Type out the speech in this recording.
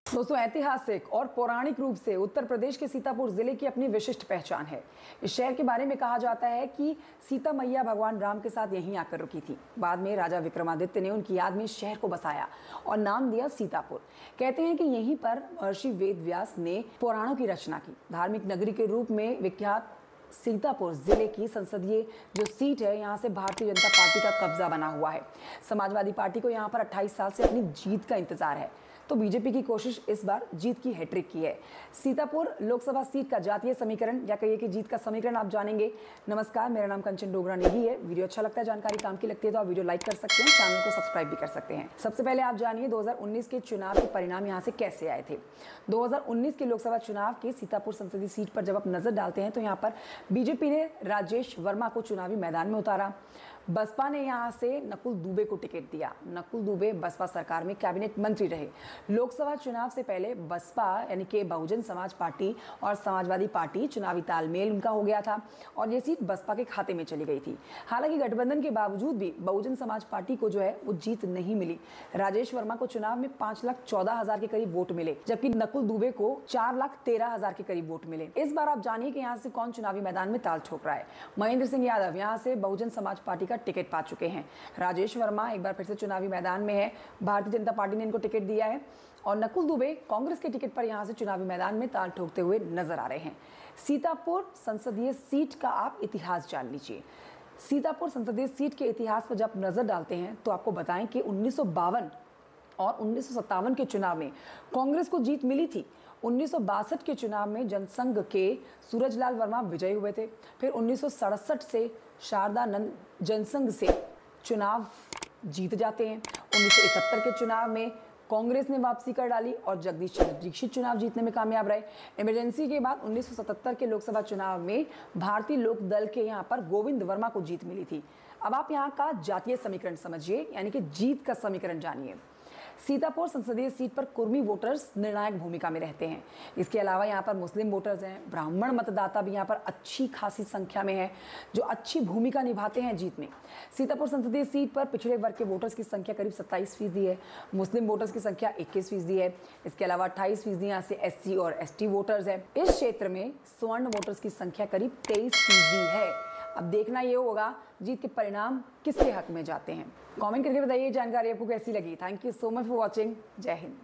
दोस्तों, ऐतिहासिक और पौराणिक रूप से उत्तर प्रदेश के सीतापुर जिले की अपनी विशिष्ट पहचान है। इस शहर के बारे में कहा जाता है कि सीता मैया भगवान राम के साथ यहीं आकर रुकी थी। बाद में राजा विक्रमादित्य ने उनकी याद में इस शहर को बसाया और नाम दिया सीतापुर। कहते हैं कि यहीं पर महर्षि वेद व्यास ने पुराणों की रचना की। धार्मिक नगरी के रूप में विख्यात सीतापुर जिले की संसदीय जो सीट है, यहाँ से भारतीय जनता पार्टी का कब्जा बना हुआ है। समाजवादी पार्टी को यहाँ पर 28 साल से अपनी जीत का इंतजार है, तो बीजेपी की कोशिश इस बार जीत की हैट्रिक की है। सीतापुर लोकसभा सीट का जातीय समीकरण या कहिए कि जीत का समीकरण आप जानेंगे। नमस्कार, मेरा नाम कंचन डोगरा नेगी है। वीडियो अच्छा लगता है, जानकारी काम की लगती है तो आप वीडियो लाइक कर सकते हैं, चैनल को सब्सक्राइब भी कर सकते हैं। सबसे पहले आप जानिए 2019 के चुनाव के परिणाम यहाँ से कैसे आए थे। 2019 के लोकसभा चुनाव के सीतापुर संसदीय सीट पर जब आप नजर डालते हैं तो यहाँ पर बीजेपी ने राजेश वर्मा को चुनावी मैदान में उतारा। बसपा ने यहां से नकुल दुबे को टिकट दिया। नकुल दुबे बसपा सरकार में कैबिनेट मंत्री रहे। लोकसभा चुनाव से पहले बसपा यानी कि बहुजन समाज पार्टी और समाजवादी पार्टी चुनावी तालमेल उनका हो गया था और ये सीट बसपा के खाते में चली गई थी। हालांकि गठबंधन के बावजूद भी बहुजन समाज पार्टी को जो है वो जीत नहीं मिली। राजेश वर्मा को चुनाव में 5,14,000 के करीब वोट मिले, जबकि नकुल दुबे को 4,13,000 के करीब वोट मिले। इस बार आप जानिए कि यहाँ से कौन चुनावी मैदान में ताल ठोक रहा है। महेंद्र सिंह यादव यहाँ से बहुजन समाज पार्टी टिकट पा चुके हैं। राजेश वर्मा एक बार फिर से चुनावी मैदान में है, भारतीय जनता पार्टी ने इनको टिकट दिया है और नकुल दुबे कांग्रेस के टिकट पर यहां से चुनावी मैदान में ताल ठोकते हुए नजर आ रहे हैं। सीतापुर संसदीय सीट का आप इतिहास जान लीजिए। सीतापुर संसदीय सीट के इतिहास पर जब नजर डालते हैं तो आपको बताएं कि 1952 और 1957 के चुनाव में कांग्रेस को जीत मिली थी। 1962 के चुनाव में जनसंघ के सूरजलाल वर्मा विजयी हुए थे। फिर 1967 से शारदानंद जनसंघ से चुनाव जीत जाते हैं। 1971 के चुनाव में कांग्रेस ने वापसी कर डाली और जगदीश चंद्र दीक्षित चुनाव जीतने में कामयाब रहे। इमरजेंसी के बाद 1977 के लोकसभा चुनाव में भारतीय लोक दल के यहाँ पर गोविंद वर्मा को जीत मिली थी। अब आप यहाँ का जातीय समीकरण समझिए, यानी कि जीत का समीकरण जानिए। सीतापुर संसदीय सीट पर कुर्मी वोटर्स निर्णायक भूमिका में रहते हैं। इसके अलावा यहाँ पर मुस्लिम वोटर्स हैं, ब्राह्मण मतदाता भी यहाँ पर अच्छी खासी संख्या में है, जो अच्छी भूमिका निभाते हैं जीत में। सीतापुर संसदीय सीट पर पिछड़े वर्ग के वोटर्स की संख्या करीब 27% है, मुस्लिम वोटर्स की संख्या 21% है। इसके अलावा 28% यहाँ से SC और ST वोटर्स है। इस क्षेत्र में स्वर्ण वोटर्स की संख्या करीब 23% है। अब देखना ये होगा जीत के परिणाम किसके हक में जाते हैं। कमेंट करके बताइए जानकारी आपको कैसी लगी। Thank you so much for watching. जय हिंद।